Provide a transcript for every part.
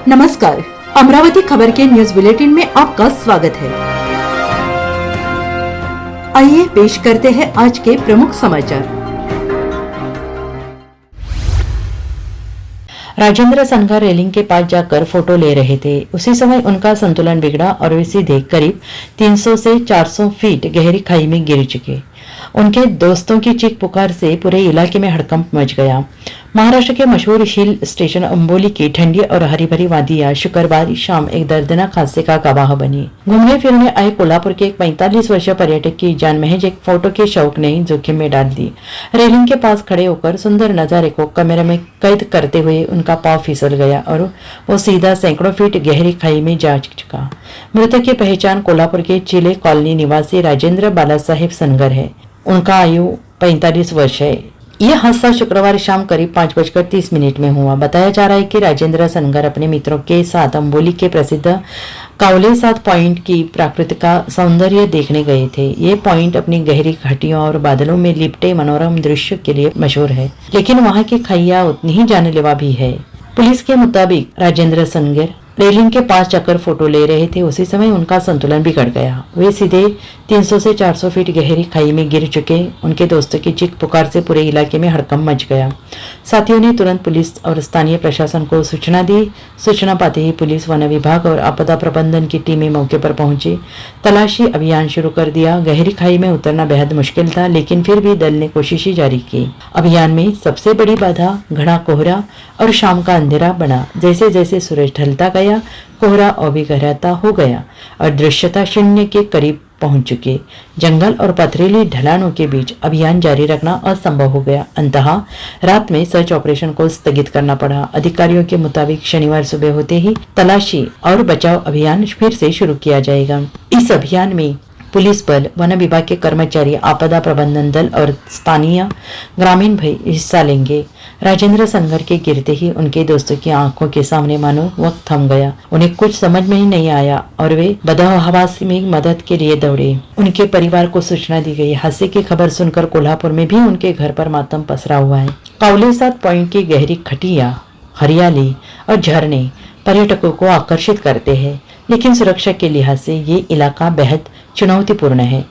नमस्कार, अमरावती खबर के न्यूज बुलेटिन में आपका स्वागत है। आइए पेश करते हैं आज के प्रमुख समाचार। राजेंद्र संघर रेलिंग के पास जाकर फोटो ले रहे थे। उसी समय उनका संतुलन बिगड़ा और वे सीधे करीब 300 से 400 फीट गहरी खाई में गिर चुके। उनके दोस्तों की चीख पुकार से पूरे इलाके में हड़कंप मच गया। महाराष्ट्र के मशहूर हिल स्टेशन अंबोली की ठंडी और हरी भरी वादियां शुक्रवार शाम एक दर्दनाक हादसे का गवाह बनी। घूमने फिरने आए कोल्हापुर के एक 45 वर्षीय पर्यटक की जान महज एक फोटो के शौक ने जोखिम में डाल दी। रेलिंग के पास खड़े होकर सुंदर नजारे को कैमरे में कैद करते हुए उनका पांव फिसल गया और वो सीधा सैकड़ों फीट गहरी खाई में जा चुका। मृतक की पहचान कोल्हापुर के चिले कॉलोनी निवासी राजेंद्र बालासाहेब संघर है। उनका आयु 45 वर्ष है। यह हादसा शुक्रवार शाम करीब 5:30 में हुआ। बताया जा रहा है कि राजेंद्र संघर अपने मित्रों के साथ अंबोली के प्रसिद्ध कावले 7 पॉइंट की प्राकृतिक सौंदर्य देखने गए थे। ये पॉइंट अपनी गहरी घाटियों और बादलों में लिपटे मनोरम दृश्य के लिए मशहूर है, लेकिन वहाँ की खाइयां उतनी ही जानलेवा भी है। पुलिस के मुताबिक राजेंद्र संघर रेलिंग के पास जाकर फोटो ले रहे थे। उसी समय उनका संतुलन बिगड़ गया। वे सीधे 300 से 400 फीट गहरी खाई में गिर चुके। उनके दोस्तों की चीख पुकार से पूरे इलाके में हड़कंप मच गया। साथियों ने तुरंत पुलिस और स्थानीय प्रशासन को सूचना दी। सूचना पाते ही पुलिस, वन विभाग और आपदा प्रबंधन की टीमें मौके पर पहुंची। तलाशी अभियान शुरू कर दिया। गहरी खाई में उतरना बेहद मुश्किल था, लेकिन फिर भी दल ने कोशिशें जारी की। अभियान में सबसे बड़ी बाधा घना कोहरा और शाम का अंधेरा बना। जैसे जैसे सूरज ढलता गया, कोहरा और भी गहराता हो गया और दृश्यता शून्य के करीब पहुंच चुके। जंगल और पथरीली ढलानों के बीच अभियान जारी रखना असंभव हो गया। अंततः रात में सर्च ऑपरेशन को स्थगित करना पड़ा। अधिकारियों के मुताबिक शनिवार सुबह होते ही तलाशी और बचाव अभियान फिर से शुरू किया जाएगा। इस अभियान में पुलिस बल, वन विभाग के कर्मचारी, आपदा प्रबंधन दल और स्थानीय ग्रामीण भी हिस्सा लेंगे। राजेंद्र संघर के गिरते ही उनके दोस्तों की आंखों के सामने मानो वक्त थम गया। उन्हें कुछ समझ में ही नहीं आया और वे बदहवास में मदद के लिए दौड़े। उनके परिवार को सूचना दी गई। हादसे की खबर सुनकर कोल्हापुर में भी उनके घर पर मातम पसरा हुआ है। कावले 7 पॉइंट की गहरी खटिया, हरियाली और झरने पर्यटकों को आकर्षित करते हैं, लेकिन सुरक्षा के लिहाज से ये इलाका बेहद चुनौतीपूर्ण है।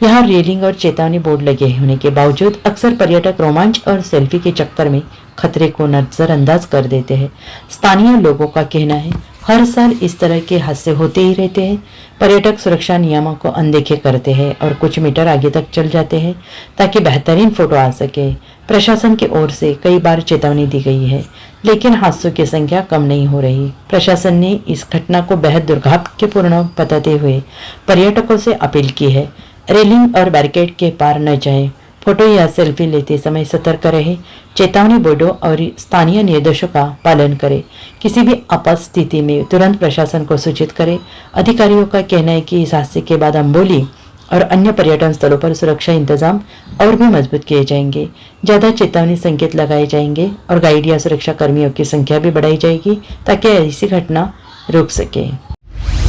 यहाँ रेलिंग और चेतावनी बोर्ड लगे होने के बावजूद अक्सर पर्यटक रोमांच और सेल्फी के चक्कर में खतरे को नजरअंदाज कर देते हैं। स्थानीय लोगों का कहना है हर साल इस तरह के हादसे होते ही रहते हैं। पर्यटक सुरक्षा नियमों को अनदेखे करते हैं और कुछ मीटर आगे तक चल जाते हैं ताकि बेहतरीन फोटो आ सके। प्रशासन की ओर से कई बार चेतावनी दी गई है, लेकिन हादसों की संख्या कम नहीं हो रही। प्रशासन ने इस घटना को बेहद दुर्भाग्यपूर्ण बताते हुए पर्यटकों से अपील की है, रेलिंग और बैरिकेड के पार न जाएं। फोटो या सेल्फी लेते समय सतर्क रहे। चेतावनी बोर्डों और स्थानीय निर्देशों का पालन करें। किसी भी आपात स्थिति में तुरंत प्रशासन को सूचित करें। अधिकारियों का कहना है कि इस हादसे के बाद अंबोली और अन्य पर्यटन स्थलों पर सुरक्षा इंतजाम और भी मजबूत किए जाएंगे। ज्यादा चेतावनी संकेत लगाए जाएंगे और गाइड या सुरक्षा कर्मियों की संख्या भी बढ़ाई जाएगी ताकि ऐसी घटना रुक सके।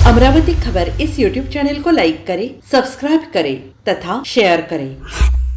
अमरावती खबर इस YouTube चैनल को लाइक करें, सब्सक्राइब करें तथा शेयर करें।